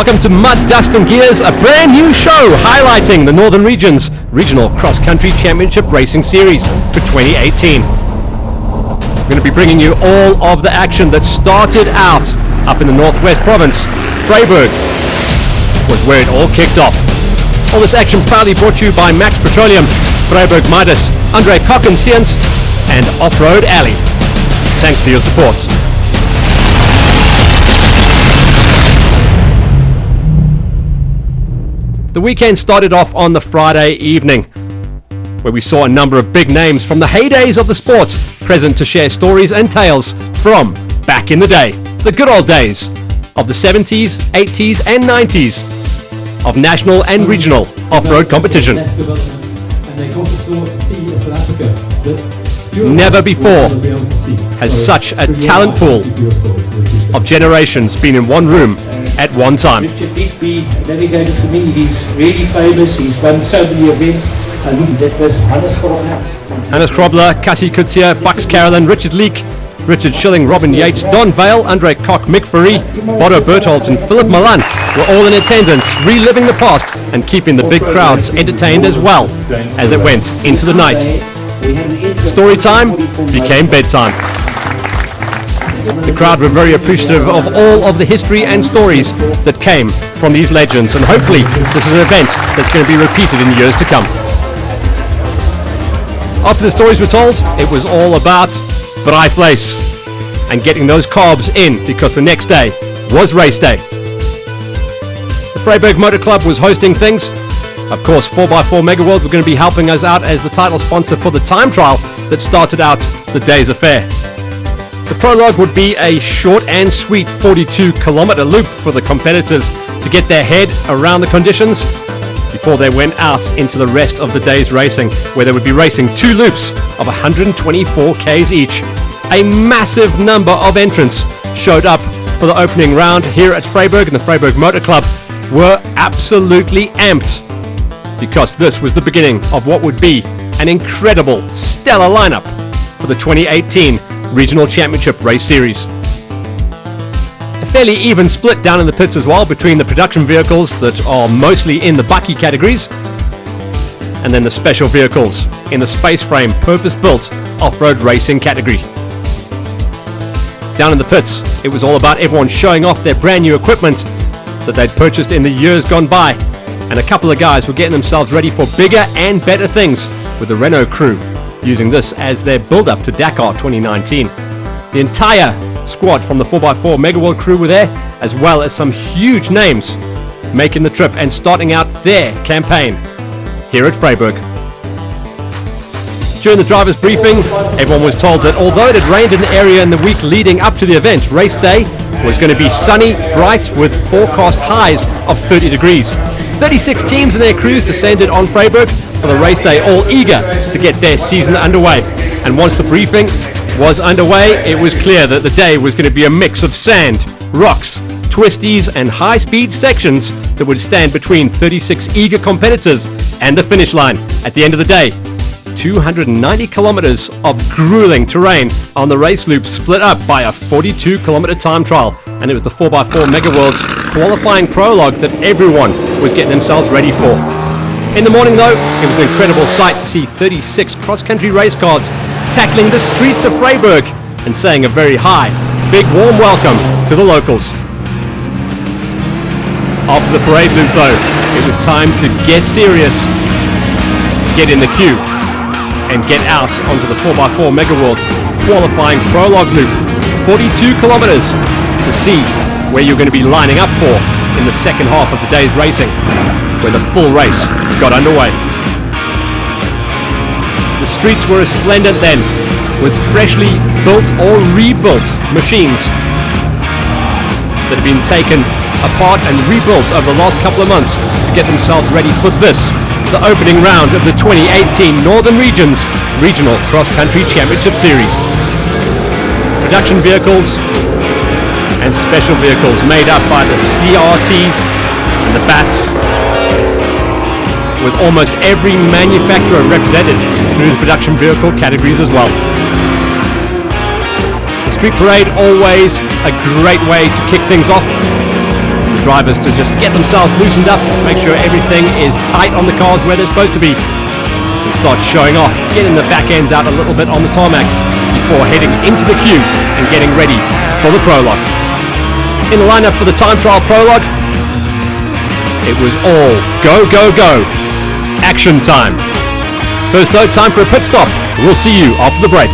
welcome to Mud, Dust and Gears, a brand new show highlighting the Northern Region's Regional Cross Country Championship Racing Series for 2018. We're going to be bringing you all of the action that started out up in the Northwest Province. Vryburg was where it all kicked off. All this action proudly brought to you by Max Petroleum, Vryburg Midas, Andre Koch and Science, and Off-Road Alley. Thanks for your support. The weekend started off on the Friday evening, where we saw a number of big names from the heydays of the sport present to share stories and tales from back in the day, the good old days of the 70s, 80s and 90s of national and regional off-road competition. Never before has such a talent pool of generations been in one room at one time. He's really famous, he's won so many events. That was Hannes Krobler, Cassie Kutsia, Bucks Carolyn, Richard Leek, Richard Schilling, Robin Yates, Don Vale, Andre Koch, Mick Furry, Bodo Bertholdt and Philip Milan were all in attendance, reliving the past and keeping the big crowds entertained as well as it went into the night. Story time became bedtime. The crowd were very appreciative of all of the history and stories that came from these legends, and hopefully this is an event that's going to be repeated in years to come. After the stories were told, it was all about Braaiplace and getting those carbs in, because the next day was race day. The Vryburg Motor Club was hosting things. Of course, 4x4 Mega World were going to be helping us out as the title sponsor for the time trial that started out the day's affair. The prologue would be a short and sweet 42-kilometer loop for the competitors to get their head around the conditions before they went out into the rest of the day's racing, where they would be racing two loops of 124 Ks each. A massive number of entrants showed up for the opening round here at Vryburg, and the Vryburg Motor Club were absolutely amped, because this was the beginning of what would be an incredible, stellar lineup for the 2018 Regional Championship Race Series. A fairly even split down in the pits as well between the production vehicles that are mostly in the bucky categories and then the special vehicles in the space frame purpose-built off-road racing category. Down in the pits, it was all about everyone showing off their brand new equipment that they'd purchased in the years gone by, and a couple of guys were getting themselves ready for bigger and better things with the Renault crew, using this as their build-up to Dakar 2019. The entire squad from the 4x4 Mega World crew were there, as well as some huge names making the trip and starting out their campaign here at Vryburg. During the driver's briefing, everyone was told that although it had rained in the area in the week leading up to the event, race day was going to be sunny, bright, with forecast highs of 30 degrees. 36 teams and their crews descended on Vryburg for the race day, all eager to get their season underway. And once the briefing was underway, it was clear that the day was going to be a mix of sand, rocks, twisties and high-speed sections that would stand between 36 eager competitors and the finish line. At the end of the day, 290 kilometers of grueling terrain on the race loop, split up by a 42-kilometer time trial. And it was the 4x4 Mega World's qualifying prologue that everyone was getting themselves ready for. In the morning, though, it was an incredible sight to see 36 cross-country race cars tackling the streets of Vryburg and saying a very high, big, warm welcome to the locals. After the parade loop, though, it was time to get serious, get in the queue, and get out onto the 4x4 Mega World's qualifying prologue loop, 42 kilometers, to see where you're going to be lining up for in the second half of the day's racing, where the full race got underway. The streets were resplendent then, with freshly built or rebuilt machines that had been taken apart and rebuilt over the last couple of months to get themselves ready for this, the opening round of the 2018 Northern Region's Regional Cross Country Championship Series. Production vehicles and special vehicles made up by the CRTs and the BATs, with almost every manufacturer represented through the production vehicle categories as well. The street parade, always a great way to kick things off. The the drivers to just get themselves loosened up, make sure everything is tight on the cars where they're supposed to be, and start showing off, getting the back ends out a little bit on the tarmac before heading into the queue and getting ready for the prologue. In the lineup for the time trial prologue, it was all go, go, go, action time. First though, time for a pit stop. We'll see you after the break.